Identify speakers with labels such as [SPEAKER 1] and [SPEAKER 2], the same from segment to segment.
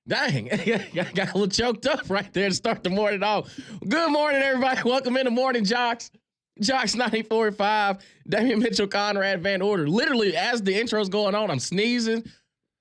[SPEAKER 1] Dang, I got a little choked up right there to start the morning off. Good morning, everybody. Welcome into Morning JOX. JOX 94.5, Damian Mitchell, Conrad Van Order. Literally, as the intro's going on, I'm sneezing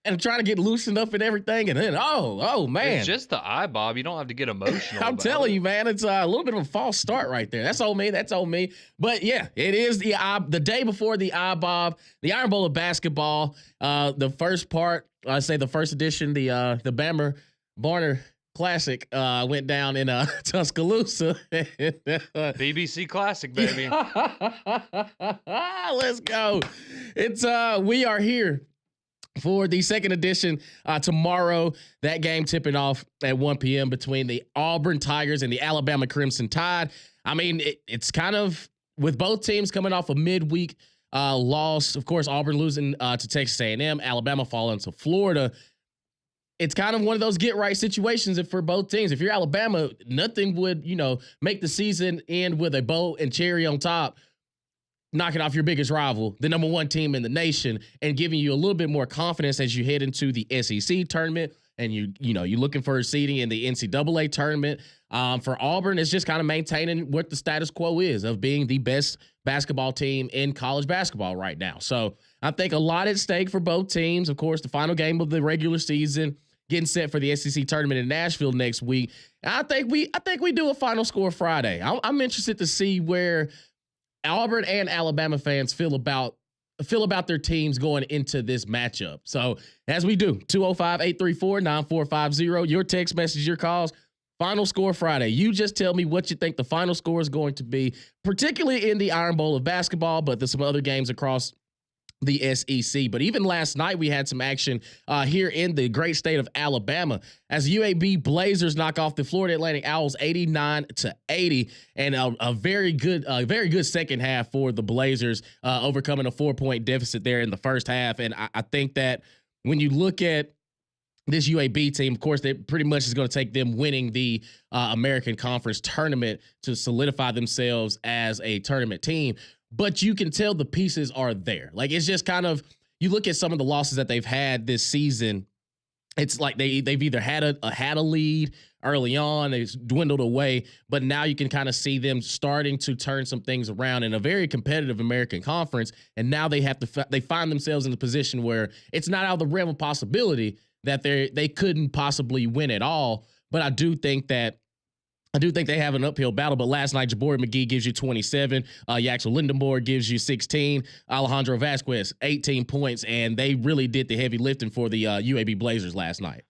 [SPEAKER 1] and I'm trying to get loosened up and everything. And then, oh man.
[SPEAKER 2] It's just the eye, Bob. You don't have to get emotional.
[SPEAKER 1] I'm telling you, man, it's a little bit of a false start right there. That's on me. But yeah, it is the day before the Bob, the Iron Bowl of basketball. The first part, I say the first edition, the Bammer Barner Classic went down in Tuscaloosa.
[SPEAKER 2] BBC Classic, baby.
[SPEAKER 1] Let's go. It's we are here for the second edition tomorrow. That game tipping off at 1 p.m. between the Auburn Tigers and the Alabama Crimson Tide. I mean, it's kind of with both teams coming off a midweek loss. Of course, Auburn losing to Texas A&M, Alabama falling to Florida. It's kind of one of those get right situations for both teams. If you're Alabama, nothing would, make the season end with a bow and cherry on top, knocking off your biggest rival, the number one team in the nation, and giving you a little bit more confidence as you head into the SEC tournament and you're looking for a seeding in the NCAA tournament. For Auburn, it's just kind of maintaining what the status quo is of being the best basketball team in college basketball right now. So I think a lot at stake for both teams. Of course, the final game of the regular season, getting set for the SEC tournament in Nashville next week. I think we do a final score Friday. I'm interested to see where Auburn and Alabama fans feel about their teams going into this matchup. So as we do, 205-834-9450, your text message, your calls, final score Friday. You just tell me what you think the final score is going to be, particularly in the Iron Bowl of basketball, but there's some other games across the SEC. But even last night, we had some action here in the great state of Alabama as UAB Blazers knock off the Florida Atlantic Owls 89-80, and a very good second half for the Blazers, overcoming a 4-point deficit there in the first half. And I think that when you look at this UAB team, of course, that pretty much is going to take them winning the American Conference tournament to solidify themselves as a tournament team. But you can tell the pieces are there. Like, it's just kind of, you look at some of the losses that they've had this season. It's like they've either had a lead early on, it's dwindled away, but now you can kind of see them starting to turn some things around in a very competitive American Conference. And now they find themselves in a position where it's not out of the realm of possibility that they couldn't possibly win at all. But I do think they have an uphill battle. But last night, Jabari McGee gives you 27. Yaxel Lindenborg gives you 16. Alejandro Vasquez, 18 points. And they really did the heavy lifting for the UAB Blazers last night.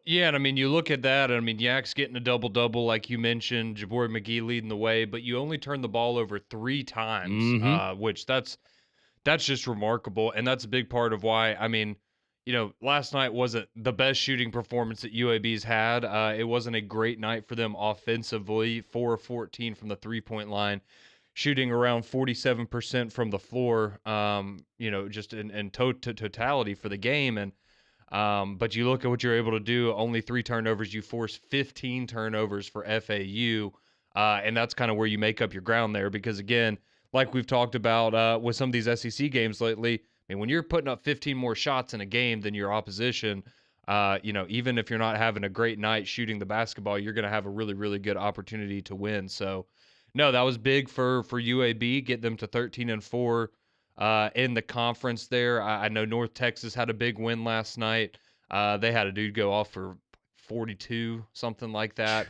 [SPEAKER 2] Yeah, and I mean, you look at that, and I mean, Yak's getting a double-double, like you mentioned, Jabari McGee leading the way, but you only turned the ball over 3 times, which that's just remarkable. And that's a big part of why, I mean, last night wasn't the best shooting performance that UAB's had. It wasn't a great night for them offensively. 4 of 14 from the three-point line, shooting around 47% from the floor, just in totality for the game. And but you look at what you're able to do, only 3 turnovers. You force 15 turnovers for FAU, and that's kind of where you make up your ground there because, again, like we've talked about with some of these SEC games lately, I mean, when you're putting up 15 more shots in a game than your opposition, even if you're not having a great night shooting the basketball, you're going to have a really, really good opportunity to win. So, no, that was big for UAB, get them to 13-4 in the conference there. I know North Texas had a big win last night. They had a dude go off for 42, something like that.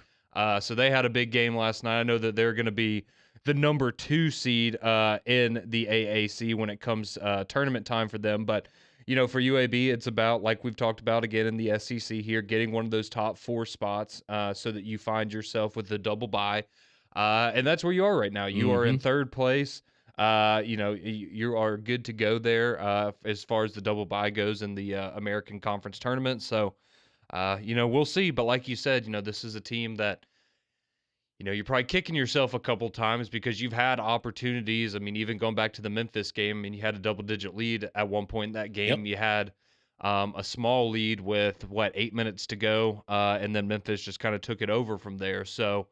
[SPEAKER 2] So they had a big game last night. I know that they're going to be the number 2 seed in the AAC when it comes tournament time for them. But, for UAB, it's about, like we've talked about again in the SEC here, getting one of those top 4 spots so that you find yourself with the double bye. And that's where you are right now. You are in 3rd place. You are good to go there as far as the double bye goes in the American Conference tournament. So, we'll see. But like you said, this is a team that, you're probably kicking yourself a couple times because you've had opportunities. I mean, even going back to the Memphis game, I mean, you had a double-digit lead at one point in that game. Yep. You had a small lead with, 8 minutes to go, and then Memphis just kind of took it over from there. So,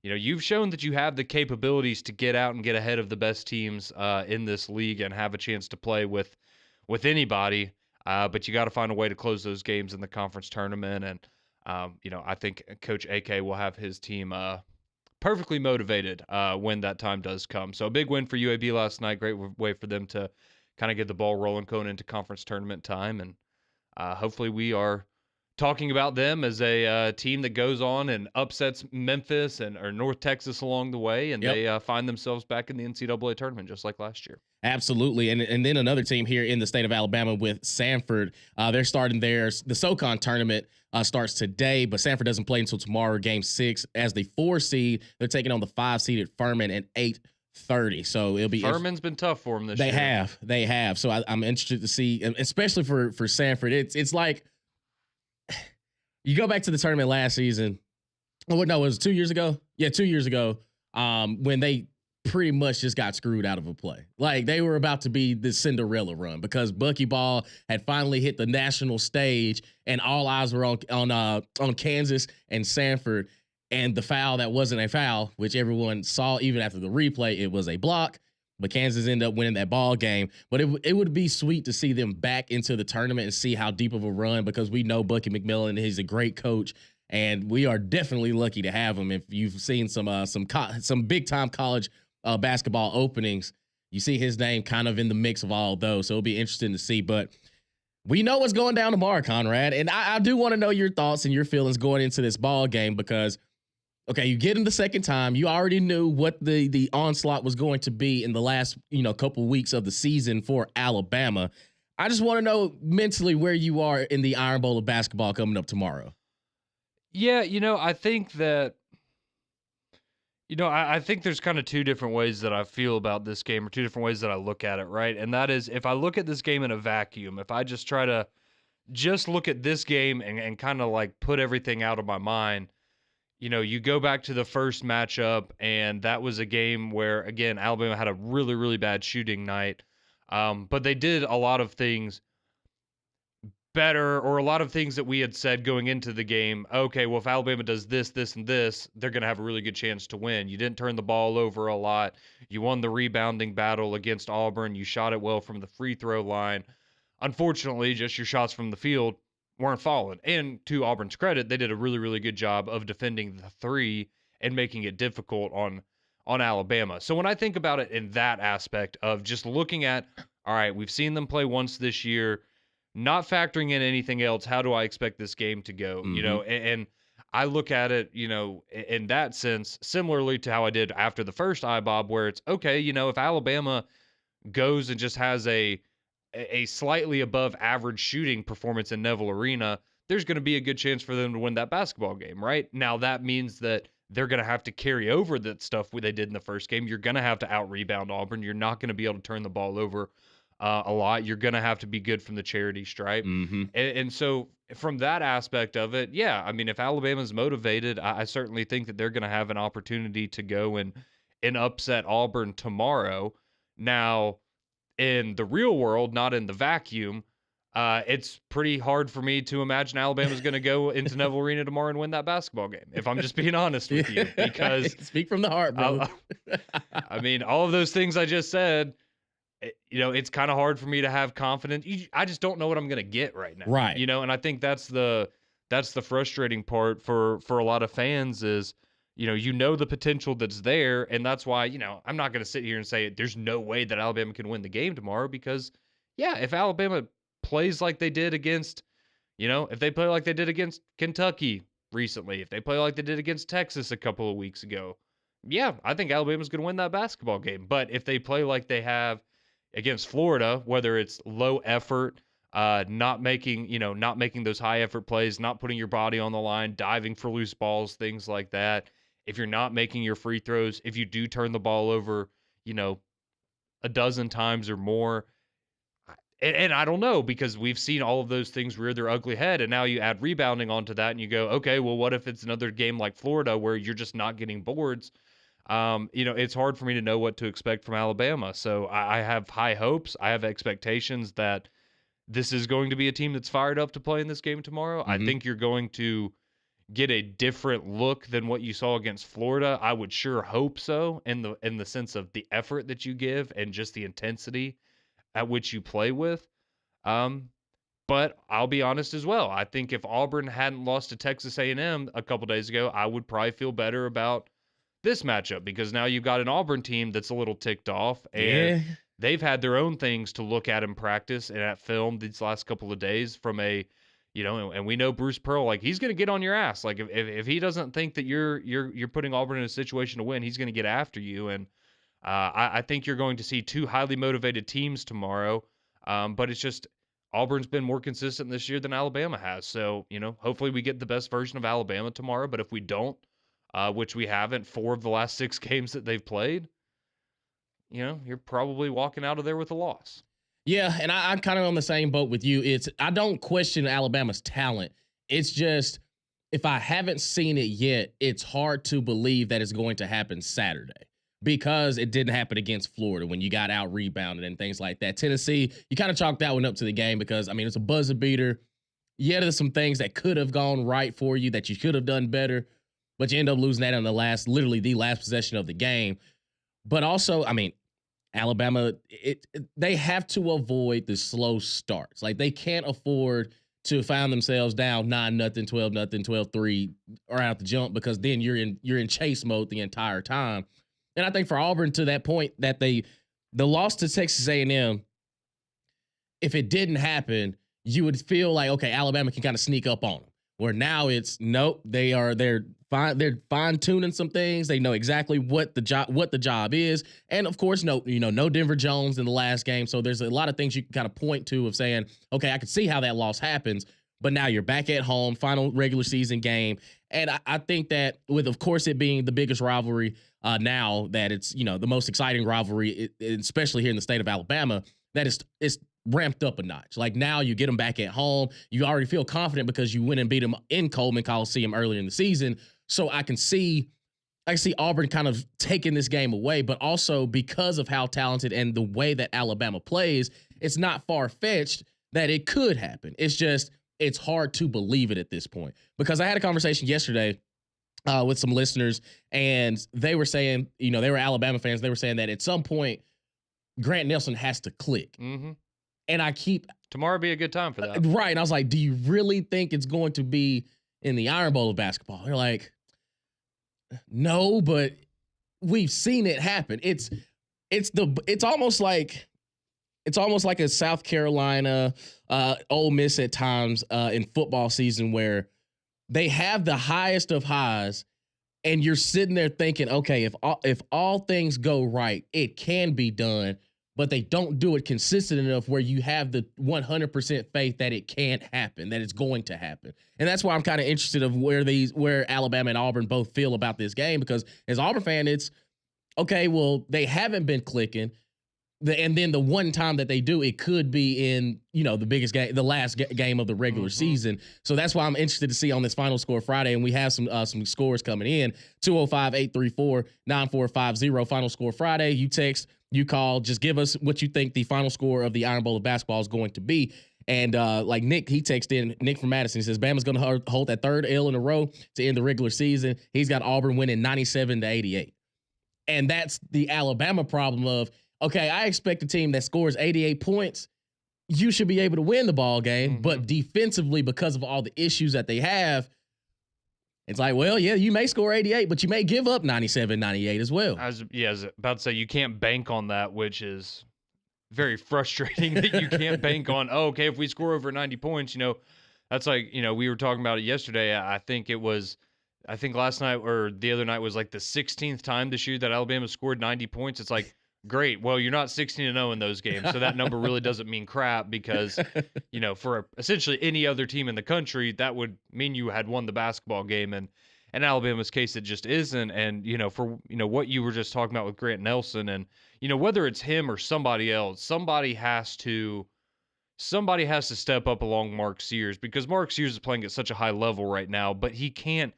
[SPEAKER 2] you've shown that you have the capabilities to get out and get ahead of the best teams in this league and have a chance to play with anybody. But you got to find a way to close those games in the conference tournament. And, I think Coach AK will have his team perfectly motivated when that time does come. So a big win for UAB last night. Great way for them to kind of get the ball rolling going into conference tournament time. And hopefully we are talking about them as a team that goes on and upsets Memphis or North Texas along the way, and
[SPEAKER 1] Yep.
[SPEAKER 2] they find themselves back in the NCAA tournament just like last year.
[SPEAKER 1] Absolutely. And then another team here in the state of Alabama with Samford. They're starting the SoCon tournament starts today, but Samford doesn't play until tomorrow, game 6. As the 4 seed, they're taking on the 5 seeded Furman at 8:30. So it'll be
[SPEAKER 2] Furman's been tough for them this year.
[SPEAKER 1] They have. So I'm interested to see, especially for Samford. It's like you go back to the tournament last season. Oh, no, it was 2 years ago. Yeah, 2 years ago. When they pretty much just got screwed out of a play. Like they were about to be the Cinderella run because Buckyball had finally hit the national stage and all eyes were on Kansas and Samford, and the foul that wasn't a foul, which everyone saw even after the replay, it was a block. But Kansas ended up winning that ball game. But it would be sweet to see them back into the tournament and see how deep of a run, because we know Bucky McMillan, he's a great coach. And we are definitely lucky to have him. If you've seen some big time college basketball openings, you see his name kind of in the mix of all those. So it'll be interesting to see. But we know what's going down tomorrow, Conrad. And I do want to know your thoughts and your feelings going into this ball game, because, okay, you get him the second time. You already knew what the onslaught was going to be in the last couple weeks of the season for Alabama. I just want to know mentally where you are in the Iron Bowl of basketball coming up tomorrow.
[SPEAKER 2] Yeah, I think that, I think there's kind of two different ways that I feel about this game, or two different ways that I look at it, right? And that is, if I look at this game in a vacuum, if I just try to just look at this game and kind of like put everything out of my mind, you go back to the first matchup, and that was a game where, again, Alabama had a really, really bad shooting night. But they did a lot of things better, or a lot of things that we had said going into the game. Okay, well, if Alabama does this, this, and this, they're going to have a really good chance to win. You didn't turn the ball over a lot. You won the rebounding battle against Auburn. You shot it well from the free throw line. Unfortunately, just your shots from the field weren't falling. And to Auburn's credit, they did a really, really good job of defending the three and making it difficult on Alabama. So when I think about it in that aspect of just looking at, all right, we've seen them play once this year, not factoring in anything else, how do I expect this game to go? And I look at it, in that sense, similarly to how I did after the first IBOB, where it's okay, if Alabama goes and just has a slightly above average shooting performance in Neville Arena, there's going to be a good chance for them to win that basketball game, right? Now that means that they're going to have to carry over that stuff they did in the first game. You're going to have to out-rebound Auburn. You're not going to be able to turn the ball over a lot. You're going to have to be good from the charity stripe. And so from that aspect of it, yeah, I mean, if Alabama's motivated, I certainly think that they're going to have an opportunity to go and upset Auburn tomorrow. Now, in the real world, not in the vacuum, it's pretty hard for me to imagine Alabama's going to go into Neville Arena tomorrow and win that basketball game, if I'm just being honest with you. Because
[SPEAKER 1] speak from the heart, bro.
[SPEAKER 2] I mean, all of those things I just said, it's kind of hard for me to have confidence. I just don't know what I'm going to get right now.
[SPEAKER 1] Right.
[SPEAKER 2] And I think that's the frustrating part for a lot of fans is, the potential that's there. And that's why, I'm not going to sit here and say there's no way that Alabama can win the game tomorrow, because, yeah, if Alabama plays like they did against, if they play like they did against Kentucky recently, if they play like they did against Texas a couple of weeks ago, yeah, I think Alabama's going to win that basketball game. But if they play like they have against Florida, whether it's low effort, not making those high effort plays, not putting your body on the line, diving for loose balls, things like that. If you're not making your free throws, if you do turn the ball over, a dozen times or more, and I don't know, because we've seen all of those things rear their ugly head, and now you add rebounding onto that, and you go, okay, well, what if it's another game like Florida where you're just not getting boards? It's hard for me to know what to expect from Alabama. So I have high hopes. I have expectations that this is going to be a team that's fired up to play in this game tomorrow. I think you're going to get a different look than what you saw against Florida. I would sure hope so, in the sense of the effort that you give and just the intensity at which you play with. But I'll be honest as well. I think if Auburn hadn't lost to Texas A&M a couple days ago, I would probably feel better about this matchup because now you've got an Auburn team that's a little ticked off, and
[SPEAKER 1] Yeah.
[SPEAKER 2] they've had their own things to look at in practice and at film these last couple of days from a, and we know Bruce Pearl, like he's going to get on your ass. Like if he doesn't think that you're putting Auburn in a situation to win, he's going to get after you. And I think you're going to see two highly motivated teams tomorrow. But it's just Auburn's been more consistent this year than Alabama has. So, hopefully we get the best version of Alabama tomorrow. But if we don't, which we haven't 4 of the last 6 games that they've played, you're probably walking out of there with a loss.
[SPEAKER 1] Yeah, and I'm kind of on the same boat with you. I don't question Alabama's talent. It's just if I haven't seen it yet, it's hard to believe that it's going to happen Saturday because it didn't happen against Florida when you got out rebounded and things like that. Tennessee, you kind of chalked that one up to the game because, it's a buzzer beater. Yeah, there's some things that could have gone right for you that you should have done better, but you end up losing that on literally the last possession of the game. But also, Alabama, they have to avoid the slow starts. Like they can't afford to find themselves down 9-0, 12-0, 12-3 or out the jump because then you're in chase mode the entire time. And I think for Auburn to that point that the loss to Texas A&M, if it didn't happen, you would feel like, okay, Alabama can kind of sneak up on them. Where now it's nope, they're fine tuning some things. They know exactly what the job is, and of course, no Denver Jones in the last game. So there's a lot of things you can kind of point to of saying, okay, I can see how that loss happens. But now you're back at home, final regular season game, and I think that with, of course, it being the biggest rivalry now that it's the most exciting rivalry, especially here in the state of Alabama, that it's ramped up a notch. Like now you get them back at home. You already feel confident because you went and beat them in Coleman Coliseum earlier in the season. So I can see Auburn kind of taking this game away, but also because of how talented and the way that Alabama plays, it's not far-fetched that it could happen. It's just, it's hard to believe it at this point because I had a conversation yesterday with some listeners and they were saying, they were Alabama fans. They were saying that at some point Grant Nelson has to click.
[SPEAKER 2] Mm-hmm.
[SPEAKER 1] And
[SPEAKER 2] tomorrow be a good time for that.
[SPEAKER 1] Right. And I was like, do you really think it's going to be in the Iron Bowl of basketball? They're like, no, but we've seen it happen. It's almost like a South Carolina, Ole Miss at times in football season where they have the highest of highs and you're sitting there thinking, okay, if all things go right, it can be done. But they don't do it consistent enough where you have the 100% faith that it can't happen, that it's going to happen. And that's why I'm kind of interested of where Alabama and Auburn both feel about this game, because as an Auburn fan, it's okay, well, they haven't been clicking. And then the one time that they do, it could be in, the biggest game, the last game of the regular season. So that's why I'm interested to see on this Final Score Friday. And we have some scores coming in. 205-834-9450 Final Score Friday. You text, you call, just give us what you think the final score of the Iron Bowl of basketball is going to be. And like Nick, he texted in, Nick from Madison, he says, Bama's going to hold that third L in a row to end the regular season. He's got Auburn winning 97-88. And that's the Alabama problem of, okay, I expect a team that scores 88 points. You should be able to win the ball game, but defensively, because of all the issues that they have, it's like, well, yeah, you may score 88, but you may give up 97-98 as well.
[SPEAKER 2] I was about to say, you can't bank on that, which is very frustrating that you can't bank on, okay, if we score over 90 points, that's like, we were talking about it yesterday. I think last night or the other night was like the 16th time this year that Alabama scored 90 points. It's like, great. Well, you're not 16-0 in those games, so that number really doesn't mean crap because, for essentially any other team in the country, that would mean you had won the basketball game. And in Alabama's case, it just isn't. And, for, what you were just talking about with Grant Nelson and, whether it's him or somebody else, somebody has to step up along Mark Sears because Mark Sears is playing at such a high level right now, but he can't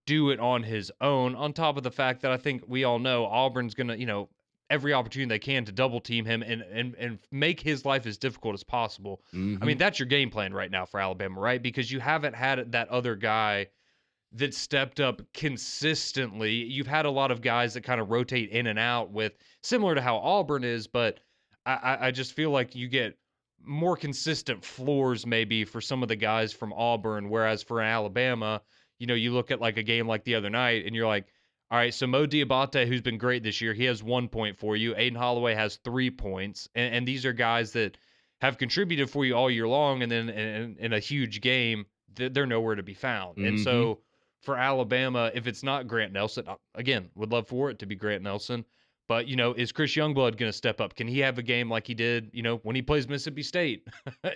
[SPEAKER 2] do it on his own, on top of the fact that I think we all know Auburn's going to, every opportunity they can to double team him and make his life as difficult as possible. I mean, that's your game plan right now for Alabama, right? Because you haven't had that other guy that stepped up consistently. You've had a lot of guys that kind of rotate in and out with similar to how Auburn is, but I just feel like you get more consistent floors maybe for some of the guys from Auburn, whereas for Alabama, you look at like a game like the other night and you're like, all right, so Mo Diabate, who's been great this year, he has 1 point for you. Aiden Holloway has 3 points. And these are guys that have contributed for you all year long. And then in a huge game, they're nowhere to be found. And
[SPEAKER 1] Mm-hmm.
[SPEAKER 2] so for Alabama, if it's not Grant Nelson, again, would love for it to be Grant Nelson. But, is Chris Youngblood going to step up? Can he have a game like he did, when he plays Mississippi State?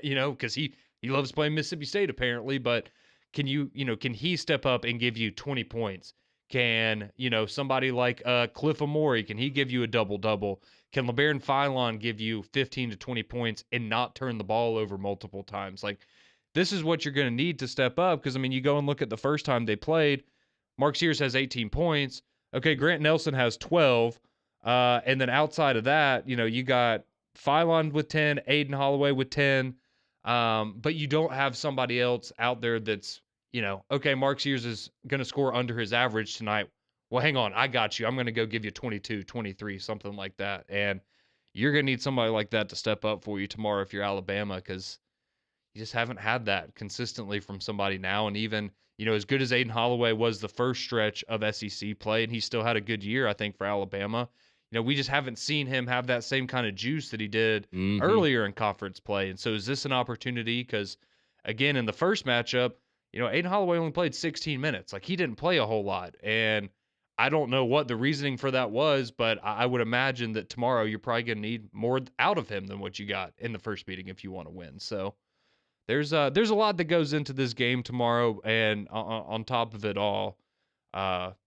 [SPEAKER 2] Because he loves playing Mississippi State apparently. But can he step up and give you 20 points? Can, somebody like Cliff Amore, can he give you a double-double? Can LeBaron Philon give you 15 to 20 points and not turn the ball over multiple times? Like, this is what you're going to need to step up because, you go and look at the first time they played. Mark Sears has 18 points. Okay, Grant Nelson has 12. And then outside of that, you got Philon with 10, Aiden Holloway with 10. But you don't have somebody else out there that's, okay, Mark Sears is going to score under his average tonight. Well, hang on, I got you. I'm going to go give you 22, 23, something like that. And you're going to need somebody like that to step up for you tomorrow if you're Alabama because you just haven't had that consistently from somebody now. And even, as good as Aiden Holloway was the first stretch of SEC play, and he still had a good year, I think, for Alabama, we just haven't seen him have that same kind of juice that he did earlier in conference play. And so is this an opportunity? Because, again, in the first matchup, Aiden Holloway only played 16 minutes. Like, he didn't play a whole lot. And I don't know what the reasoning for that was, but I would imagine that tomorrow you're probably going to need more out of him than what you got in the first meeting if you want to win. So there's a lot that goes into this game tomorrow, and on top of it all,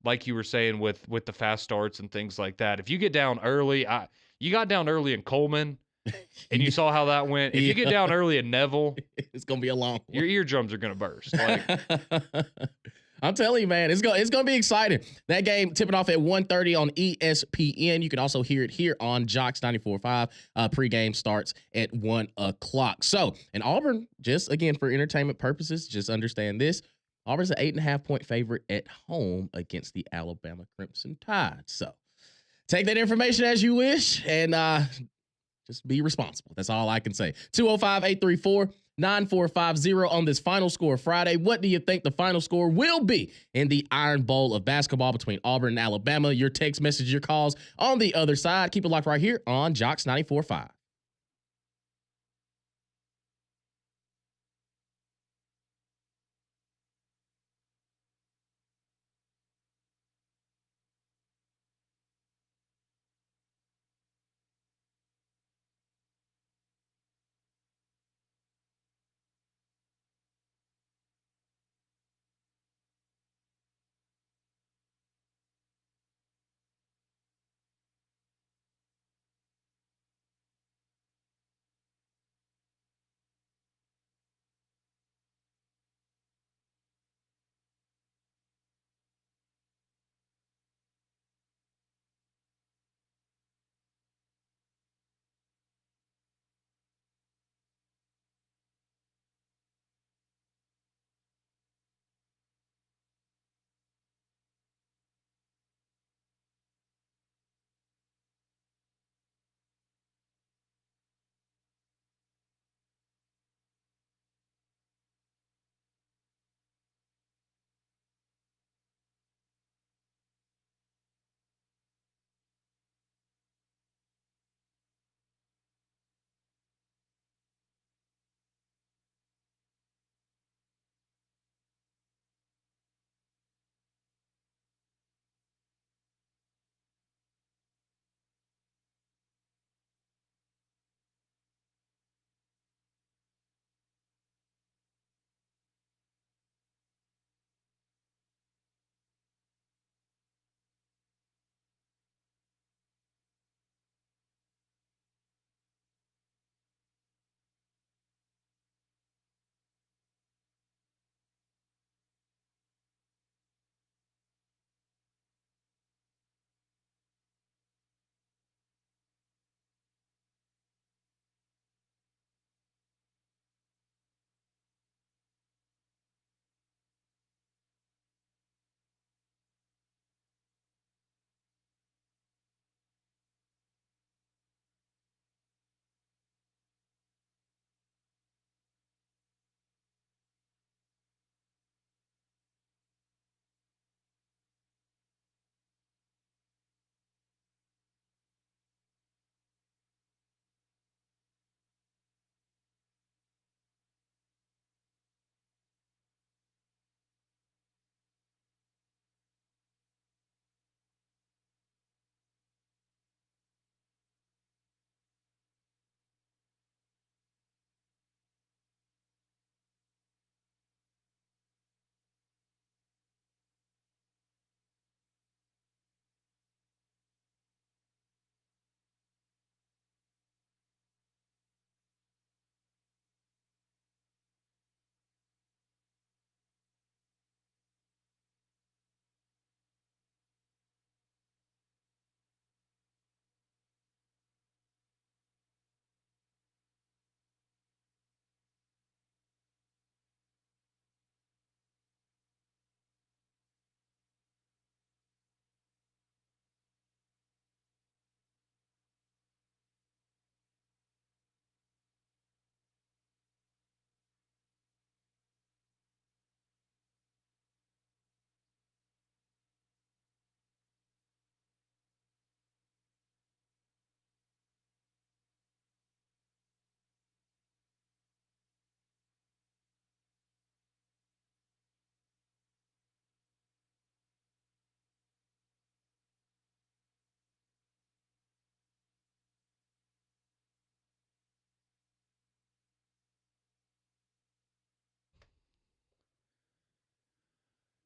[SPEAKER 2] like you were saying with the fast starts and things like that, if you get down early, you got down early in Coleman, and you saw how that went. If you get down early in Neville,
[SPEAKER 1] it's gonna be a long one.
[SPEAKER 2] Your eardrums are gonna burst. Like,
[SPEAKER 1] I'm telling you, man, it's gonna be exciting. That game tipping off at 1:30 on ESPN. You can also hear it here on JOX 94.5. Pregame starts at 1 o'clock. So, in Auburn, just again for entertainment purposes, just understand this: Auburn's an 8.5 point favorite at home against the Alabama Crimson Tide. So, take that information as you wish, and just be responsible. That's all I can say. 205-834-9450 on this Final Score Friday. What do you think the final score will be in the Iron Bowl of basketball between Auburn and Alabama? Your text message, your calls on the other side. Keep it locked right here on JOX 94.5.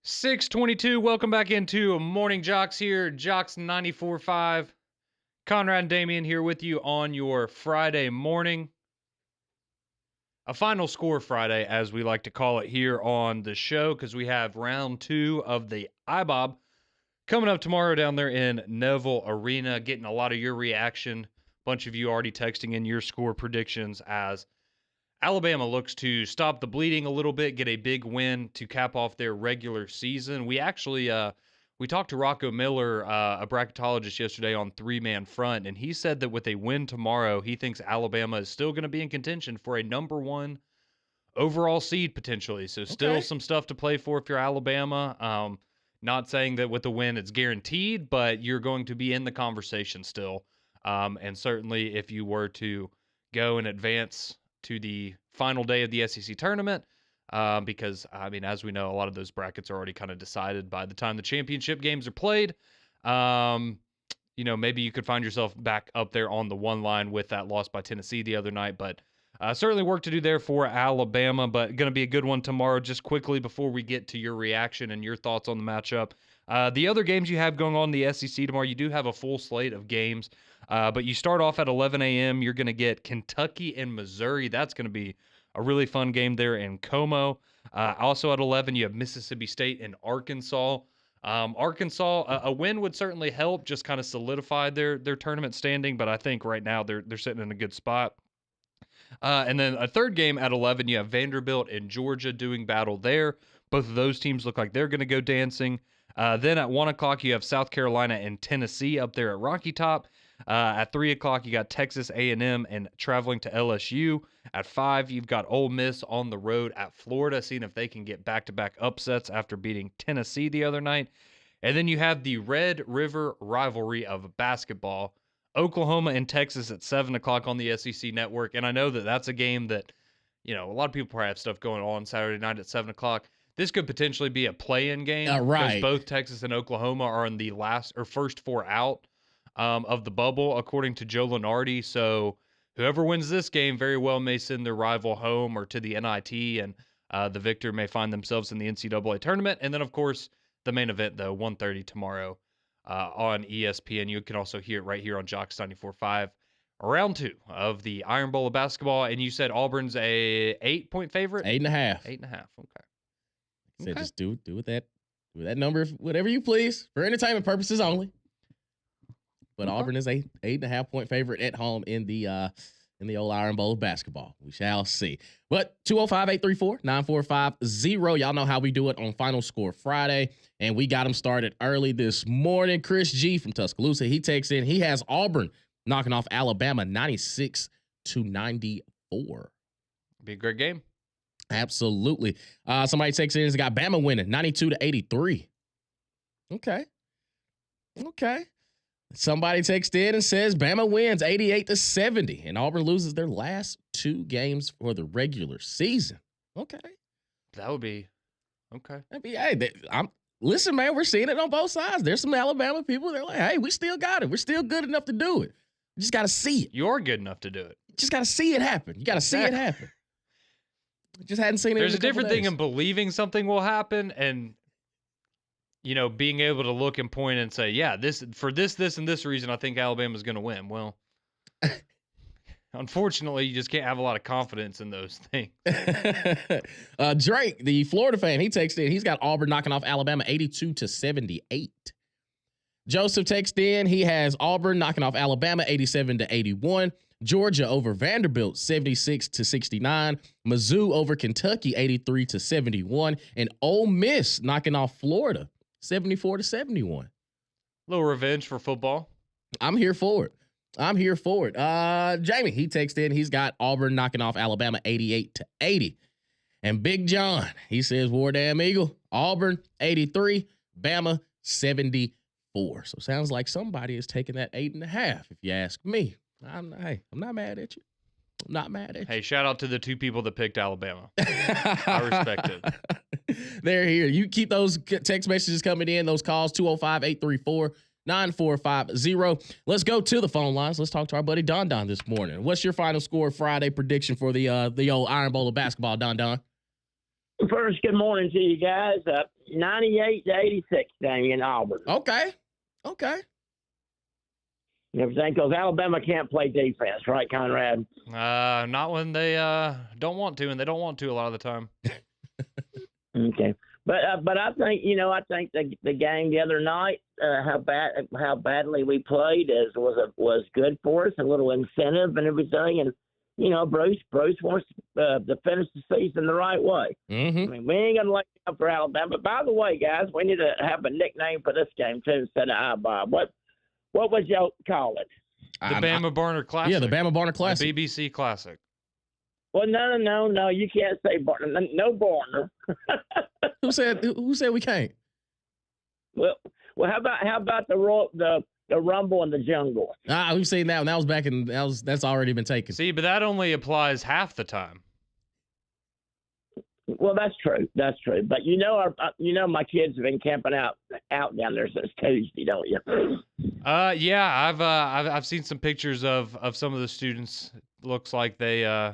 [SPEAKER 2] 6:22. Welcome back into Morning JOX here. JOX 94.5. Conrad and Damian here with you on your Friday morning. A final score Friday, as we like to call it here on the show, because we have round 2 of the IBOB coming up tomorrow down there in Neville Arena. Getting a lot of your reaction. A bunch of you already texting in your score predictions as Alabama looks to stop the bleeding a little bit, get a big win to cap off their regular season. We actually we talked to Rocco Miller, a bracketologist, yesterday on three-man front, and he said that with a win tomorrow, he thinks Alabama is still going to be in contention for a number 1 overall seed potentially. So still some stuff to play for if you're Alabama. Not saying that with the win it's guaranteed, but you're going to be in the conversation still. And certainly if you were to go and advance to the final day of the SEC tournament, because, I mean, as we know, a lot of those brackets are already kind of decided by the time the championship games are played. Maybe you could find yourself back up there on the one line with that loss by Tennessee the other night, but certainly work to do there for Alabama, but going to be a good one tomorrow. Just quickly before we get to your reaction and your thoughts on the matchup, the other games you have going on in the SEC tomorrow, you do have a full slate of games. But you start off at 11 a.m. You're going to get Kentucky and Missouri. That's going to be a really fun game there in Como. Also at 11, you have Mississippi State and Arkansas. Arkansas, a win would certainly help, just kind of solidify their tournament standing. But I think right now they're sitting in a good spot. And then a third game at 11, you have Vanderbilt and Georgia doing battle there. Both of those teams look like they're going to go dancing. Then at 1 o'clock, you have South Carolina and Tennessee up there at Rocky Top. At 3 o'clock, you got Texas A&M and traveling to LSU. At 5, you've got Ole Miss on the road at Florida, seeing if they can get back-to-back upsets after beating Tennessee the other night. And then you have the Red River rivalry of basketball, Oklahoma and Texas at 7 o'clock on the SEC Network. And I know that that's a game that, a lot of people probably have stuff going on Saturday night at 7 o'clock. This could potentially be a play-in game because both Texas and Oklahoma are in the first 4 out of the bubble, according to Joe Lunardi. So whoever wins this game very well may send their rival home or to the NIT, and the victor may find themselves in the NCAA tournament. And then, of course, the main event, though, 1:30 tomorrow on ESPN. You can also hear it right here on JOX 94.5. Round 2 of the Iron Bowl of basketball, and you said Auburn's a 8-point favorite?
[SPEAKER 1] 8.5.
[SPEAKER 2] 8.5. Okay.
[SPEAKER 1] Said just do with that number, whatever you please, for entertainment purposes only. But Auburn is a 8.5-point favorite at home in the old Iron Bowl of basketball. We shall see. But 205-834-9450. Y'all know how we do it on Final Score Friday, and we got them started early this morning. Chris G from Tuscaloosa, he takes in. He has Auburn knocking off Alabama 96-94.
[SPEAKER 2] Be a great game.
[SPEAKER 1] Absolutely. Somebody takes in. He's got Bama winning 92-83. Okay. Somebody texts in and says Bama wins 88-70, and Auburn loses their last 2 games for the regular season. Okay.
[SPEAKER 2] That would be okay.
[SPEAKER 1] Listen, man, we're seeing it on both sides. There's some Alabama people. They're like, hey, we still got it. We're still good enough to do it. You just got to see it.
[SPEAKER 2] You're good enough to do it.
[SPEAKER 1] You just got to see it happen. You got to see it happen. Just hadn't seen it.
[SPEAKER 2] There's a different thing in believing something will happen and, being able to look and point and say, yeah, this, and this reason, I think Alabama's going to win. Well, unfortunately, you just can't have a lot of confidence in those things.
[SPEAKER 1] Drake, the Florida fan, he texted in. He's got Auburn knocking off Alabama 82-78. Joseph texted in. He has Auburn knocking off Alabama 87-81. Georgia over Vanderbilt 76-69. Mizzou over Kentucky 83-71. And Ole Miss knocking off Florida 74-71.
[SPEAKER 2] Little revenge for football.
[SPEAKER 1] I'm here for it. Jamie, he texted in. He's got Auburn knocking off Alabama 88-80. And Big John, he says, War Damn Eagle, Auburn 83, Bama 74. So sounds like somebody is taking that 8.5, if you ask me. I'm not mad at you. I'm not mad at you.
[SPEAKER 2] Hey, shout out to the 2 people that picked Alabama. I respect it.
[SPEAKER 1] They're here. You keep those text messages coming in, those calls, 205-834-9450. Let's go to the phone lines. Let's talk to our buddy Don this morning. What's your final score Friday prediction for the old Iron Bowl of basketball, Don?
[SPEAKER 3] First, good morning to you guys. 98-86 game in Auburn.
[SPEAKER 1] Okay.
[SPEAKER 3] Everything because Alabama can't play defense, right, Conrad?
[SPEAKER 2] Not when they don't want to, and they don't want to a lot of the time.
[SPEAKER 3] Okay, but I think I think the game the other night, how badly we played was good for us. A little incentive and everything, and Bruce wants to finish the season the right way.
[SPEAKER 1] Mm-hmm.
[SPEAKER 3] I mean, we ain't gonna lay up for Alabama. But by the way, guys, we need to have a nickname for this game too instead of Bob. What would y'all call it?
[SPEAKER 2] The Bama Barner Classic.
[SPEAKER 1] Yeah, the Bama Barner Classic.
[SPEAKER 2] The BBC Classic.
[SPEAKER 3] Well, no, you can't say Barner. No Barner.
[SPEAKER 1] Who said we can't?
[SPEAKER 3] Well, how about the Rumble in the Jungle?
[SPEAKER 1] We've seen that one. That was back in that's already been taken.
[SPEAKER 2] See, but that only applies half the time.
[SPEAKER 3] Well, that's true. But my kids have been camping out down there since Tuesday, don't you?
[SPEAKER 2] Yeah, I've seen some pictures of some of the students. Looks like they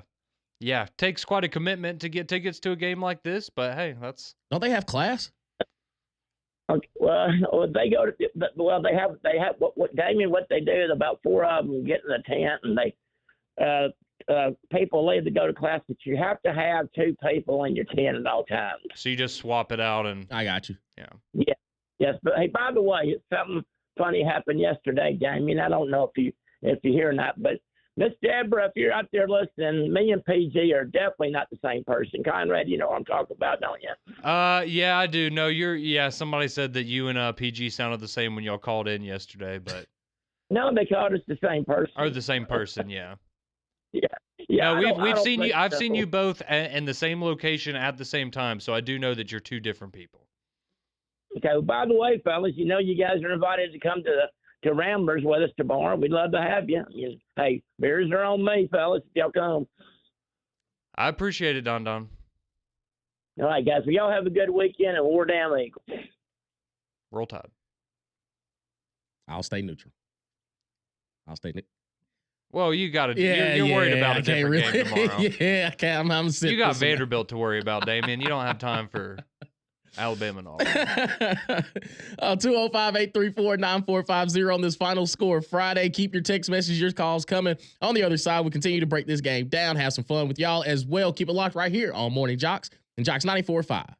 [SPEAKER 2] takes quite a commitment to get tickets to a game like this, but hey,
[SPEAKER 1] Don't they have class?
[SPEAKER 3] Okay, well, they go to they have what Damien, what they do is about 4 of them get in the tent, and they people leave to go to class, but you have to have 2 people in your tent at all times.
[SPEAKER 2] So you just swap it out, and
[SPEAKER 1] I got you.
[SPEAKER 3] Yeah. Yes, but hey, by the way, something funny happened yesterday, Damien. I don't know if you hear or not, but Miss Deborah, if you're out there listening, me and PG are definitely not the same person. Conrad, you know what I'm talking about, don't you?
[SPEAKER 2] Yeah, I do. No, somebody said that you and PG sounded the same when y'all called in yesterday, but
[SPEAKER 3] no, they called us the same person.
[SPEAKER 2] Or the same person, yeah.
[SPEAKER 3] Yeah.
[SPEAKER 2] No, we've seen you. I've seen you both in the same location at the same time, so I do know that you're 2 different people.
[SPEAKER 3] Okay. Well, by the way, fellas, you guys are invited to come to Ramblers with us tomorrow. We'd love to have you. Hey, beers are on me, fellas, if y'all come.
[SPEAKER 2] I appreciate it, Don.
[SPEAKER 3] All right, guys. Well, y'all have a good weekend, and we're down Eagles.
[SPEAKER 2] Roll Tide.
[SPEAKER 1] I'll stay neutral.
[SPEAKER 2] Well, you got to. You're worried about a different game tomorrow.
[SPEAKER 1] Yeah, I can't. I'm sitting.
[SPEAKER 2] You got Vanderbilt to worry about, Damien. You don't have time for Alabama and all.
[SPEAKER 1] 205-834-9450 on this Final Score Friday. Keep your text messages, your calls coming. On the other side, we continue to break this game down, have some fun with y'all as well. Keep it locked right here on Morning JOX and JOX 94.5.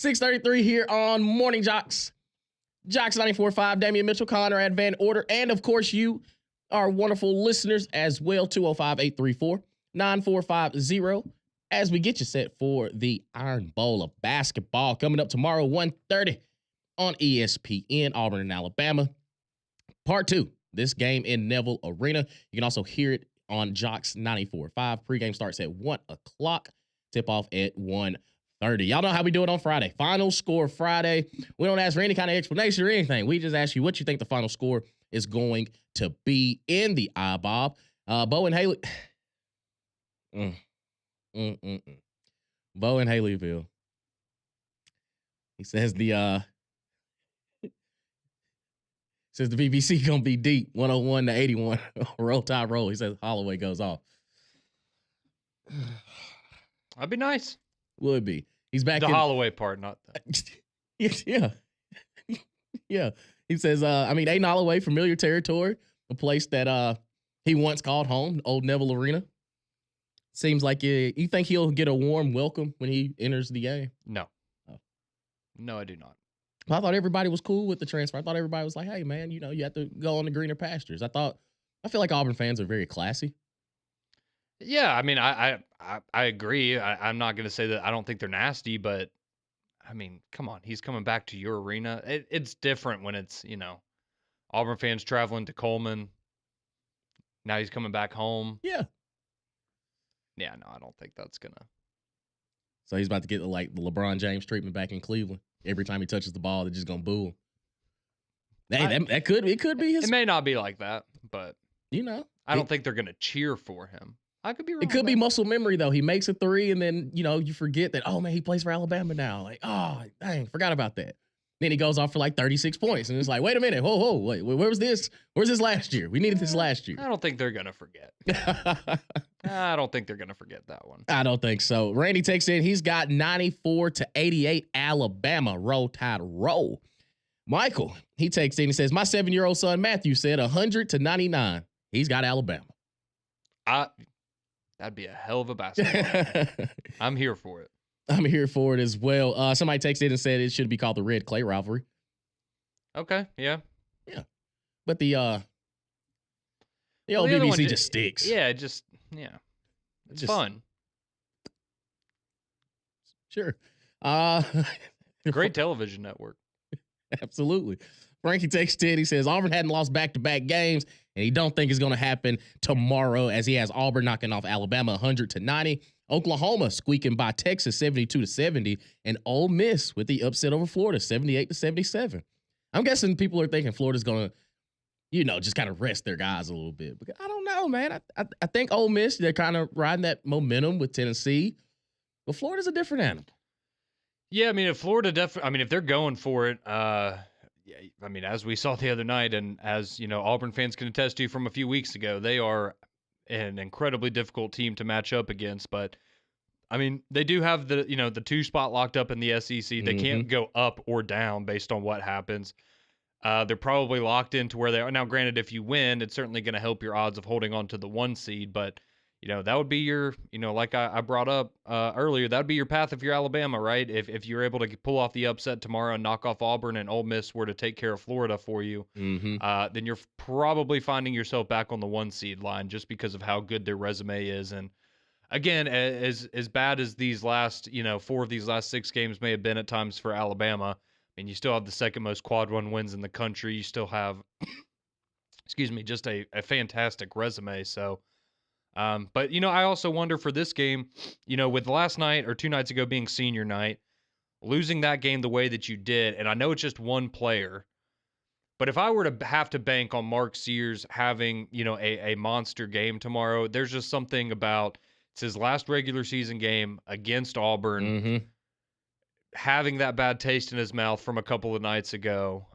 [SPEAKER 1] 6:33 here on Morning JOX. JOX 94.5, Damian Mitchell, Conrad Van Order, and of course you, our wonderful listeners as well, 205-834-9450, as we get you set for the Iron Bowl of basketball coming up tomorrow, 1:30 on ESPN, Auburn and Alabama. Part 2, this game in Neville Arena. You can also hear it on JOX 94.5. Pregame starts at 1 o'clock, tip-off at 1:30. Y'all know how we do it on Friday. Final score Friday. We don't ask for any kind of explanation or anything. We just ask you what you think the final score is going to be in the iBob. Bo and Haley. Bo in Haleyville. He says the BBC gonna be deep, 101-81. Roll Tide roll. He says Holloway goes off.
[SPEAKER 2] That'd be nice.
[SPEAKER 1] Would be. He's back
[SPEAKER 2] the
[SPEAKER 1] in
[SPEAKER 2] Holloway part, not that.
[SPEAKER 1] Yeah. Yeah. He says, Aiden Holloway, familiar territory, a place that he once called home, old Neville Arena. Seems like you think he'll get a warm welcome when he enters the game?
[SPEAKER 2] No.
[SPEAKER 1] Oh.
[SPEAKER 2] No, I do not.
[SPEAKER 1] I thought everybody was cool with the transfer. I thought everybody was like, hey, man, you have to go on the greener pastures. I feel like Auburn fans are very classy.
[SPEAKER 2] Yeah, I mean, I agree. I'm not going to say that I don't think they're nasty, but I mean, come on. He's coming back to your arena. It's different when it's, Auburn fans traveling to Coleman. Now he's coming back home.
[SPEAKER 1] Yeah.
[SPEAKER 2] Yeah, no, I don't think that's going to.
[SPEAKER 1] So he's about to get the LeBron James treatment back in Cleveland. Every time he touches the ball, they're just going to boo him. Hey, it could be his.
[SPEAKER 2] It may not be like that, but I don't think they're going to cheer for him. I could be wrong.
[SPEAKER 1] It could be muscle memory, though. He makes a three, and then, you forget that, oh, man, he plays for Alabama now. Like, oh, dang, forgot about that. Then he goes off for like 36 points, and it's like, wait a minute. Whoa, wait, where was this? Where's this last year? We needed this last year.
[SPEAKER 2] I don't think they're going to forget. I don't think they're going to forget that one.
[SPEAKER 1] I don't think so. Randy takes in. He's got 94-88 Alabama. Roll Tide roll. Michael, he takes in. He says, my 7-year-old son, Matthew, said 100-99. He's got Alabama.
[SPEAKER 2] That'd be a hell of a basketball game. I'm here for it.
[SPEAKER 1] I'm here for it as well. Somebody texted in and said it should be called the Red Clay rivalry.
[SPEAKER 2] Okay, yeah.
[SPEAKER 1] Yeah. But the old BBC just sticks.
[SPEAKER 2] Yeah, It's fun.
[SPEAKER 1] Sure.
[SPEAKER 2] Great television network.
[SPEAKER 1] Absolutely. Frankie takes 10. He says Auburn hadn't lost back-to-back games, and he don't think it's going to happen tomorrow as he has Auburn knocking off Alabama 100-90. Oklahoma squeaking by Texas 72-70, and Ole Miss with the upset over Florida 78-77. I'm guessing people are thinking Florida's going to, just kind of rest their guys a little bit. But I don't know, man. I think Ole Miss, they're kind of riding that momentum with Tennessee, but Florida's a different animal.
[SPEAKER 2] Yeah, I mean, if Florida if they're going for it, as we saw the other night, and as Auburn fans can attest to from a few weeks ago, they are an incredibly difficult team to match up against. But I mean, they do have the 2 spot locked up in the SEC. They can't go up or down based on what happens. They're probably locked into where they are now. Granted, if you win, it's certainly going to help your odds of holding on to the 1 seed. But that would be your, like I brought up earlier, that would be your path if you're Alabama, right? If you're able to pull off the upset tomorrow and knock off Auburn, and Ole Miss were to take care of Florida for you, then you're probably finding yourself back on the 1 seed line just because of how good their resume is. And again, as bad as these last, 4 of these last 6 games may have been at times for Alabama, I mean, you still have the second most quad 1 wins in the country. You still have, just a fantastic resume. So, but I also wonder for this game, with last night or 2 nights ago being senior night, losing that game the way that you did, and I know it's just one player, but if I were to have to bank on Mark Sears having, a monster game tomorrow, there's just something about it's his last regular season game against Auburn, having that bad taste in his mouth from a couple of nights ago.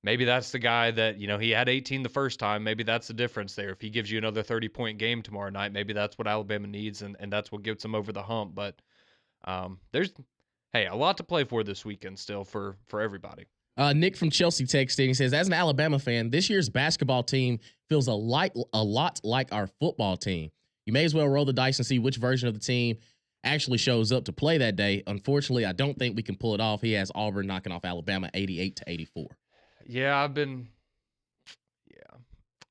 [SPEAKER 2] Maybe that's the guy that, he had 18 the first time. Maybe that's the difference there. If he gives you another 30-point game tomorrow night, maybe that's what Alabama needs, and that's what gets them over the hump. But there's, a lot to play for this weekend still for everybody.
[SPEAKER 1] Nick from Chelsea texted. He says, as an Alabama fan, this year's basketball team feels a lot like our football team. You may as well roll the dice and see which version of the team actually shows up to play that day. Unfortunately, I don't think we can pull it off. He has Auburn knocking off Alabama 88-84.
[SPEAKER 2] Yeah,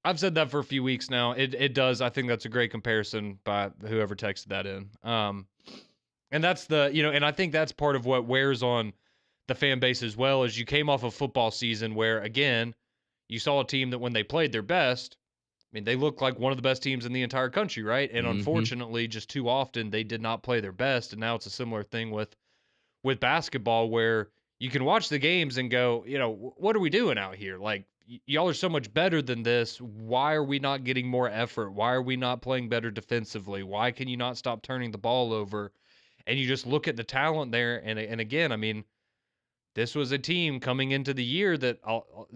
[SPEAKER 2] I've said that for a few weeks now. It does. I think that's a great comparison by whoever texted that in. And that's and I think that's part of what wears on the fan base as well, is you came off a football season where, again, you saw a team that when they played their best, I mean, they looked like one of the best teams in the entire country, right? And unfortunately, just too often, they did not play their best. And now it's a similar thing with basketball, where you can watch the games and go, what are we doing out here? Like, y'all are so much better than this. Why are we not getting more effort? Why are we not playing better defensively? Why can you not stop turning the ball over? And you just look at the talent there. And again, I mean, this was a team coming into the year that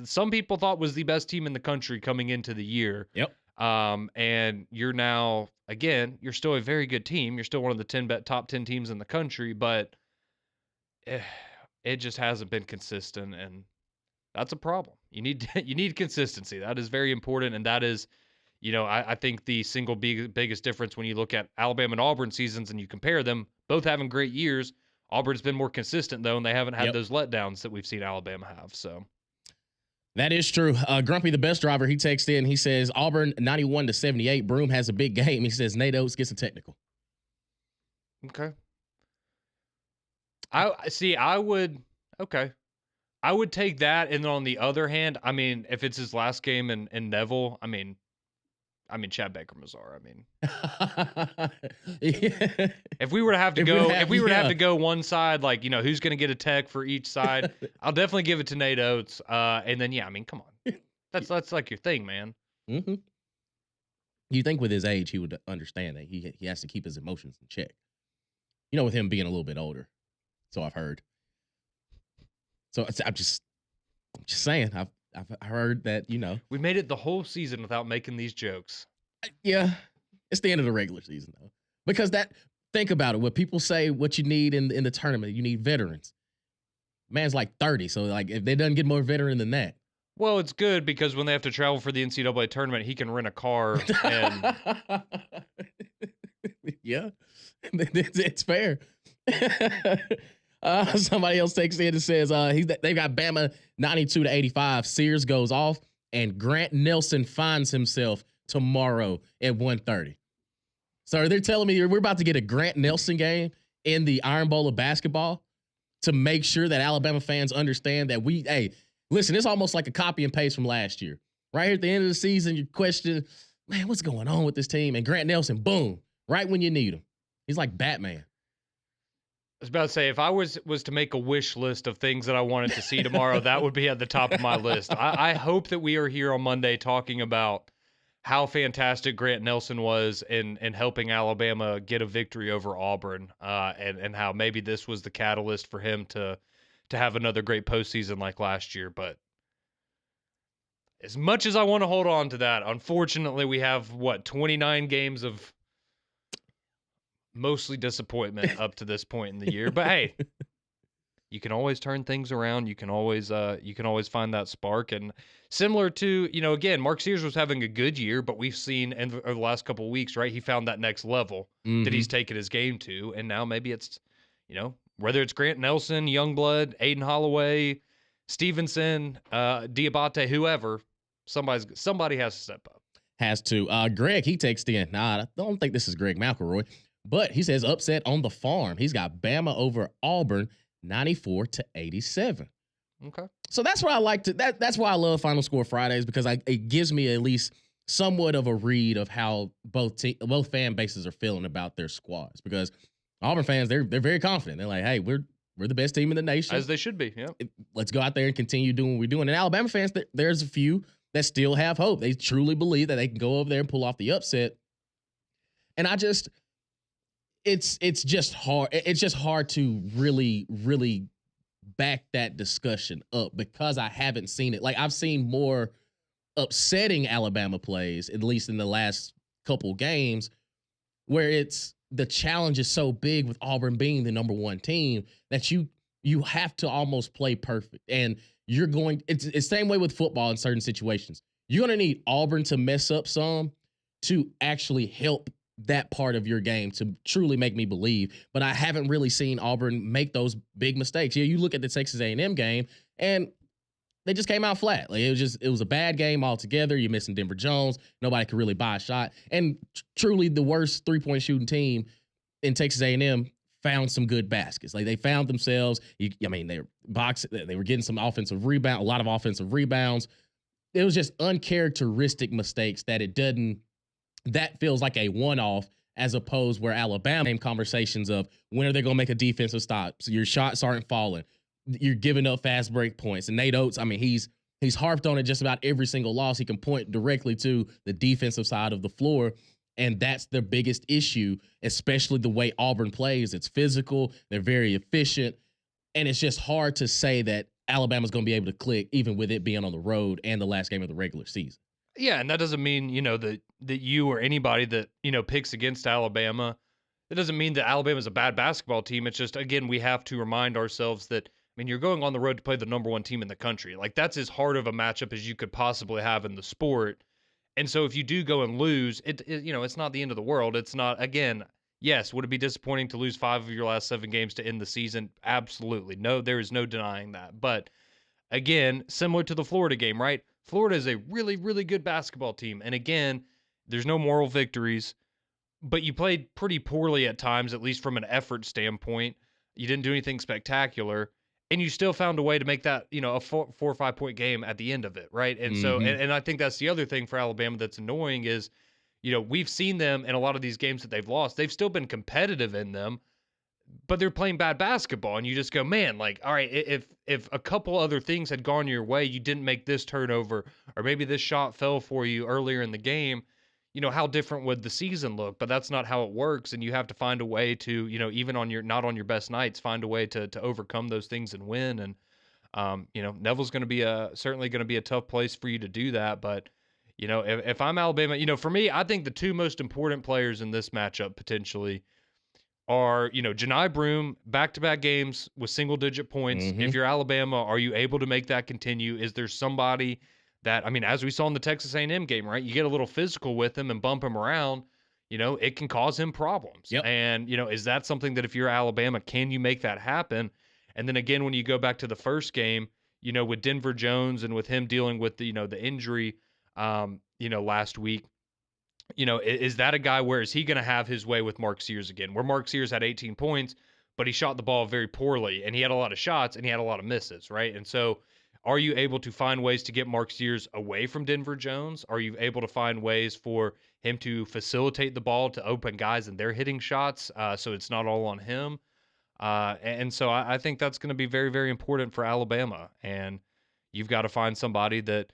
[SPEAKER 2] some people thought was the best team in the country coming into the year.
[SPEAKER 1] Yep.
[SPEAKER 2] And you're now, again, you're still a very good team. You're still one of the top 10 teams in the country, but it just hasn't been consistent, and that's a problem. You need consistency. That is very important, and that is, I think the single biggest difference when you look at Alabama and Auburn seasons and you compare them, both having great years. Auburn's been more consistent, though, and they haven't had those letdowns that we've seen Alabama have. So
[SPEAKER 1] that is true. Grumpy, the best driver, he texted in. He says, Auburn 91-78. Broom has a big game. He says, Nate Oates gets a technical.
[SPEAKER 2] Okay. I would take that. And then on the other hand, I mean, if it's his last game in Neville, I mean, Chad Baker Mazar. I mean, if we were to have to go one side, like, who's going to get a tech for each side, I'll definitely give it to Nate Oates. And then, I mean, come on, that's like your thing, man.
[SPEAKER 1] Mm-hmm. You think with his age, he would understand that he has to keep his emotions in check. With him being a little bit older. So I've heard. So I'm just saying, I've heard that,
[SPEAKER 2] We made it the whole season without making these jokes.
[SPEAKER 1] Yeah. It's the end of the regular season, though. Because think about it. What people say, what you need in the tournament, you need veterans. Man's like 30, so like if they doesn't get more veteran than that.
[SPEAKER 2] Well, it's good because when they have to travel for the NCAA tournament, he can rent a car and
[SPEAKER 1] yeah. It's fair. Somebody else takes in and says they've got Bama 92-85. Sears goes off, and Grant Nelson finds himself tomorrow at 1:30. So they're telling me we're about to get a Grant Nelson game in the Iron Bowl of basketball to make sure that Alabama fans understand that listen, it's almost like a copy and paste from last year. Right here at the end of the season, you question, man, what's going on with this team? And Grant Nelson, boom, right when you need him. He's like Batman.
[SPEAKER 2] I was about to say, if I was to make a wish list of things that I wanted to see tomorrow, that would be at the top of my list. I hope that we are here on Monday talking about how fantastic Grant Nelson was in helping Alabama get a victory over Auburn, and how maybe this was the catalyst for him to have another great postseason like last year. But as much as I want to hold on to that, unfortunately, we have 29 games of mostly disappointment up to this point in the year. But hey, you can always turn things around. You can always find that spark. And similar to, again, Mark Sears was having a good year, but we've seen over the last couple of weeks, right? He found that next level that he's taken his game to. And now maybe it's, whether it's Grant Nelson, Youngblood, Aiden Holloway, Stevenson, Diabate, whoever, somebody has to step up.
[SPEAKER 1] Has to. Greg, he takes in. Nah, I don't think this is Greg McElroy. But he says upset on the farm. He's got Bama over Auburn 94-87.
[SPEAKER 2] Okay.
[SPEAKER 1] So that's why I like to that's why I love Final Score Fridays, because it gives me at least somewhat of a read of how both fan bases are feeling about their squads. Because Auburn fans, they're very confident. They're like, hey, we're the best team in the nation.
[SPEAKER 2] As they should be, yeah.
[SPEAKER 1] Let's go out there and continue doing what we're doing. And Alabama fans, there's a few that still have hope. They truly believe that they can go over there and pull off the upset. And it's just hard. It's just hard to really, really back that discussion up, because I haven't seen it. Like, I've seen more upsetting Alabama plays, at least in the last couple games, where the challenge is so big with Auburn being the number one team that you have to almost play perfect. And it's the same way with football in certain situations. You're going to need Auburn to mess up some to actually help that part of your game to truly make me believe. But I haven't really seen Auburn make those big mistakes. Yeah, you look at the Texas A&M game, and they just came out flat. Like it was a bad game altogether. You're missing Denver Jones. Nobody could really buy a shot. And truly, the worst 3-point shooting team in Texas A&M found some good baskets. Like they found themselves. I mean, they were boxing. They were getting some offensive rebound, a lot of offensive rebounds. It was just uncharacteristic mistakes that it doesn't. That feels like a one-off, as opposed where Alabama conversations of when are they going to make a defensive stop? So your shots aren't falling. You're giving up fast break points. And Nate Oates, I mean, he's harped on it just about every single loss. He can point directly to the defensive side of the floor. And that's the biggest issue, especially the way Auburn plays. It's physical. They're very efficient. And it's just hard to say that Alabama's going to be able to click, even with it being on the road and the last game of the regular season.
[SPEAKER 2] Yeah, and that doesn't mean, that you or anybody that, picks against Alabama, it doesn't mean that Alabama's a bad basketball team. It's just, again, we have to remind ourselves that, you're going on the road to play the number one team in the country. Like, that's as hard of a matchup as you could possibly have in the sport. And so if you do go and lose, it's not the end of the world. It's not, again, yes, would it be disappointing to lose 5 of your last 7 games to end the season? Absolutely. No, there is no denying that. But again, similar to the Florida game, right? Florida is a really, really good basketball team. And again, there's no moral victories, but you played pretty poorly at times, at least from an effort standpoint. You didn't do anything spectacular, and you still found a way to make that, a 4 or 5 point game at the end of it, right? And so, and I think that's the other thing for Alabama that's annoying is, we've seen them in a lot of these games that they've lost. They've still been competitive in them, but they're playing bad basketball, and you just go, man, like, all right, if a couple other things had gone your way, you didn't make this turnover, or maybe this shot fell for you earlier in the game, how different would the season look? But that's not how it works, and you have to find a way to, even on your not on your best nights, find a way to overcome those things and win. And Neville's going to be certainly going to be a tough place for you to do that. But if I'm Alabama, for me, I think the two most important players in this matchup potentially are, Janai Broome, back-to-back games with single-digit points. If you're Alabama, are you able to make that continue? Is there somebody that, as we saw in the Texas A&M game, right? You get a little physical with him and bump him around, it can cause him problems.
[SPEAKER 1] Yep.
[SPEAKER 2] And, is that something that if you're Alabama, can you make that happen? And then again, when you go back to the first game, with Denver Jones and with him dealing with the, the injury, last week, is that a guy where is he going to have his way with Mark Sears again? Where Mark Sears had 18 points, but he shot the ball very poorly, and he had a lot of shots, and he had a lot of misses, right? And so are you able to find ways to get Mark Sears away from Denver Jones? Are you able to find ways for him to facilitate the ball to open guys and they're hitting shots so it's not all on him? And so I think that's going to be very, very important for Alabama. And you've got to find somebody that,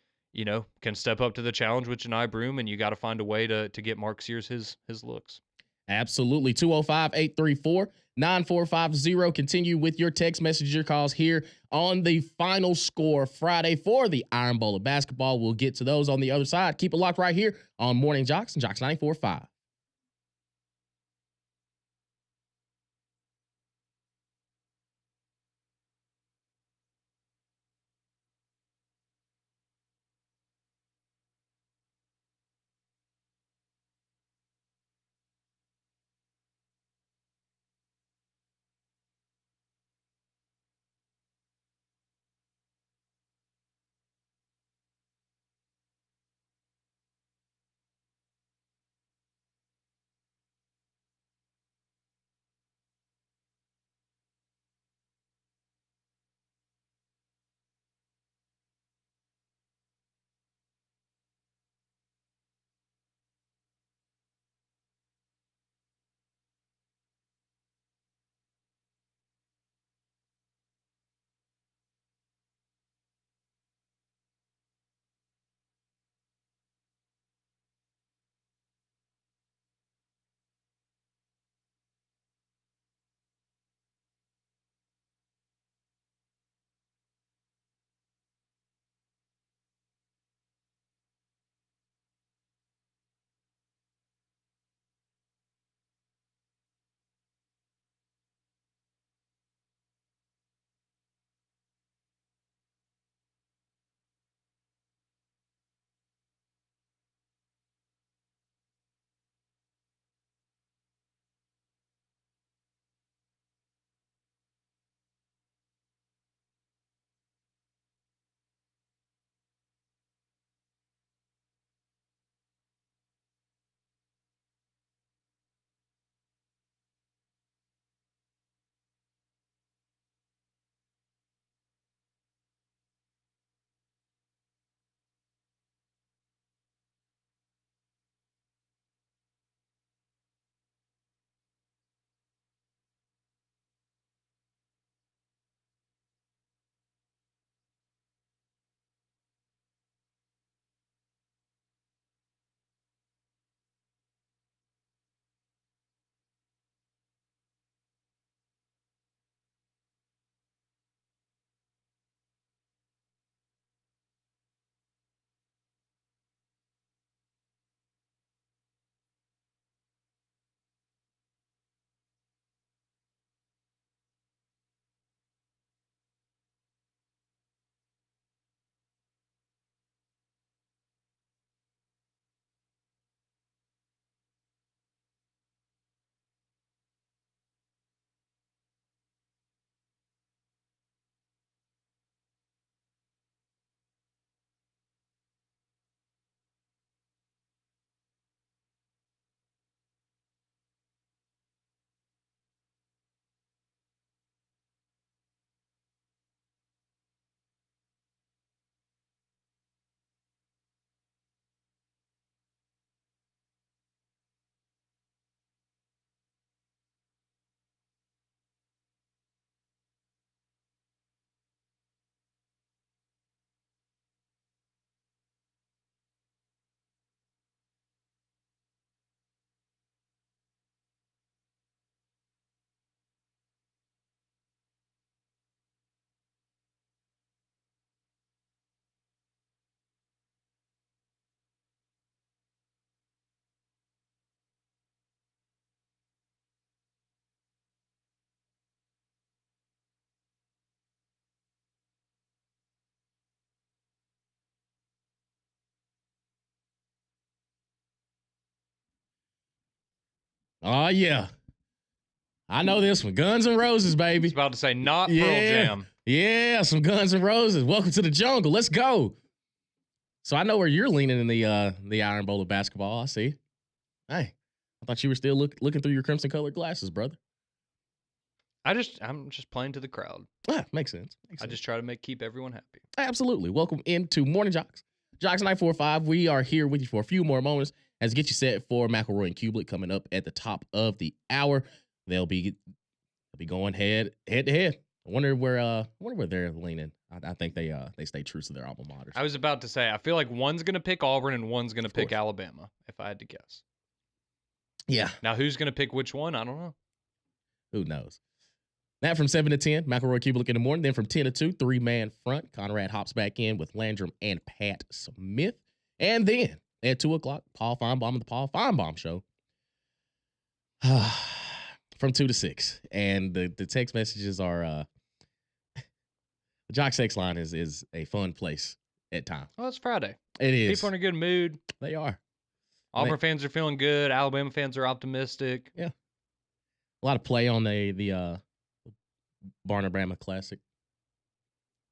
[SPEAKER 2] can step up to the challenge with Janai Broome, and you got to find a way to get Mark Sears his looks.
[SPEAKER 1] Absolutely. 205-834-9450. Continue with your text message, your calls here on the Final Score Friday for the Iron Bowl of basketball. We'll get to those on the other side. Keep it locked right here on Morning JOX and JOX 94.5. Oh, yeah. I know this one. Guns N' Roses,
[SPEAKER 2] I was
[SPEAKER 1] baby.
[SPEAKER 2] about to say not Pearl Jam.
[SPEAKER 1] Yeah, some Guns N' Roses. Welcome to the jungle. Let's go. So I know where you're leaning in the Iron Bowl of basketball. I see. Hey, I thought you were still looking through your crimson-colored glasses, brother.
[SPEAKER 2] I'm just playing to the crowd.
[SPEAKER 1] Makes sense.
[SPEAKER 2] I just try to keep everyone happy.
[SPEAKER 1] Absolutely. Welcome into Morning JOX. JOX 945. We are here with you for a few more moments as get you set for McElroy and Kublik coming up at the top of the hour. They'll be going head to head. I wonder where they're leaning. I think they stay true to their alma maters.
[SPEAKER 2] I was about to say, I feel like one's going to pick Auburn and one's going to pick Alabama, if I had to guess.
[SPEAKER 1] Yeah.
[SPEAKER 2] Now, who's going to pick which one? I don't know.
[SPEAKER 1] Who knows? That from 7 to 10, McElroy Kublik in the morning. Then from 10 to 2, 3-man front. Conrad hops back in with Landrum and Pat Smith. And then at 2 o'clock, Paul Feinbaum and the Paul Feinbaum Show. From 2 to 6. And the text messages are the JOX text line is a fun place at times.
[SPEAKER 2] Well, it's Friday.
[SPEAKER 1] It is.
[SPEAKER 2] People are in a good mood.
[SPEAKER 1] They are.
[SPEAKER 2] Auburn fans are feeling good. Alabama fans are optimistic.
[SPEAKER 1] Yeah. A lot of play on the Barnum-Brama Classic.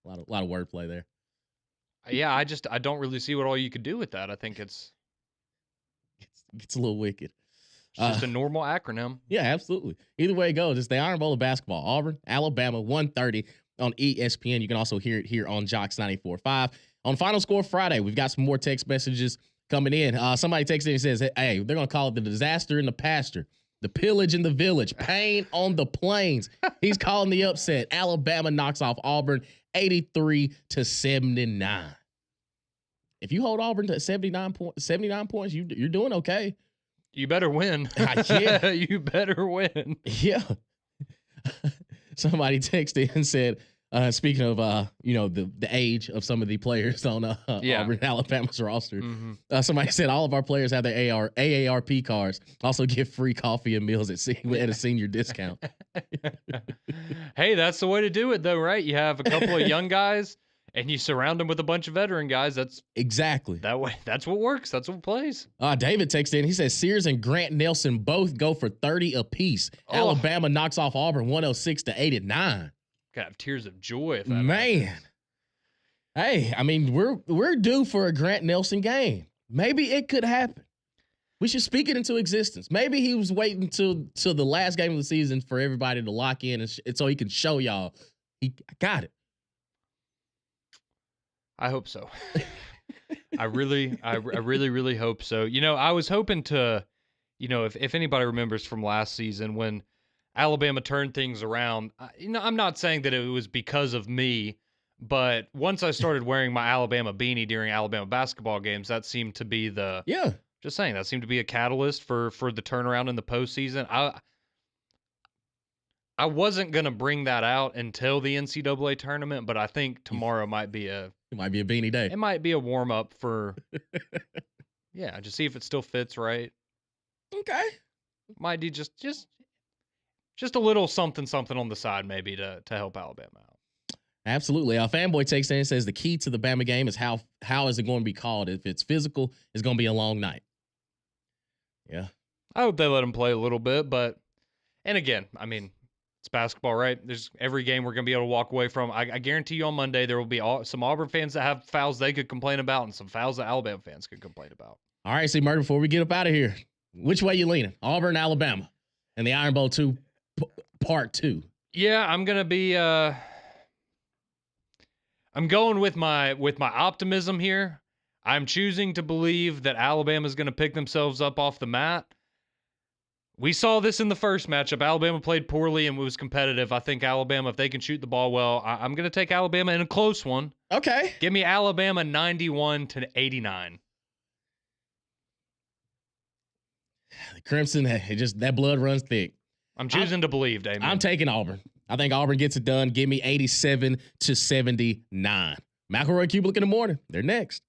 [SPEAKER 1] A lot of wordplay there.
[SPEAKER 2] Yeah, I don't really see what all you could do with that. I think it's
[SPEAKER 1] a little wicked.
[SPEAKER 2] It's just a normal acronym.
[SPEAKER 1] Yeah, absolutely. Either way it goes, it's the Iron Bowl of basketball. Auburn, Alabama, 1:30 on ESPN. You can also hear it here on JOX 94.5. On Final Score Friday, we've got some more text messages coming in. Somebody texted in and says, hey, they're going to call it the disaster in the pasture. The pillage in the village, pain on the plains. He's calling the upset. Alabama knocks off Auburn 83-79. If you hold Auburn to 79 points, you're doing okay.
[SPEAKER 2] You better win.
[SPEAKER 1] Yeah.
[SPEAKER 2] You better win.
[SPEAKER 1] Yeah. Somebody texted and said, speaking of the age of some of the players on Auburn, Alabama's roster, somebody said all of our players have their AARP cards. Also get free coffee and meals at a senior discount.
[SPEAKER 2] Hey, that's the way to do it, though, right? You have a couple of young guys, and you surround them with a bunch of veteran guys. That's
[SPEAKER 1] exactly
[SPEAKER 2] that way. That's what works. That's what plays.
[SPEAKER 1] David texted in. He says Sears and Grant Nelson both go for 30 apiece. Alabama knocks off Auburn 106-89.
[SPEAKER 2] Gotta have tears of joy if that
[SPEAKER 1] happens. Hey, I mean, we're due for a Grant Nelson game. Maybe it could happen. We should speak it into existence. Maybe he was waiting till the last game of the season for everybody to lock in and so he can show y'all he got it.
[SPEAKER 2] I hope so. I really hope so. I was hoping to, if anybody remembers from last season when Alabama turned things around, I'm not saying that it was because of me, but once I started wearing my Alabama beanie during Alabama basketball games, that seemed to be just saying, that seemed to be a catalyst for the turnaround in the postseason. I wasn't going to bring that out until the NCAA tournament, but I think tomorrow might be a
[SPEAKER 1] beanie day.
[SPEAKER 2] It might be a warm up for, just see if it still fits right.
[SPEAKER 1] Okay.
[SPEAKER 2] Might be just a little something on the side maybe to help Alabama out.
[SPEAKER 1] Absolutely. Fanboy takes in and says the key to the Bama game is how is it going to be called? If it's physical, it's going to be a long night. Yeah. I
[SPEAKER 2] hope they let them play a little bit, and again, I mean, it's basketball, right? There's every game we're going to be able to walk away from. I guarantee you on Monday there will be some Auburn fans that have fouls they could complain about and some fouls that Alabama fans could complain about.
[SPEAKER 1] All right, see, Murray, before we get up out of here, which way you leaning? Auburn, Alabama, and the Iron Bowl 2, Part 2.
[SPEAKER 2] Yeah, I'm going to be I'm going with my optimism here. I'm choosing to believe that Alabama's going to pick themselves up off the mat. We saw this in the first matchup. Alabama played poorly and was competitive. I think Alabama, if they can shoot the ball well, I'm going to take Alabama in a close one.
[SPEAKER 1] Okay.
[SPEAKER 2] Give me Alabama 91-89.
[SPEAKER 1] The Crimson, that blood runs thick.
[SPEAKER 2] I'm choosing to believe, Damon.
[SPEAKER 1] I'm taking Auburn. I think Auburn gets it done. Give me 87-79. McElroy Kublik in the morning. They're next.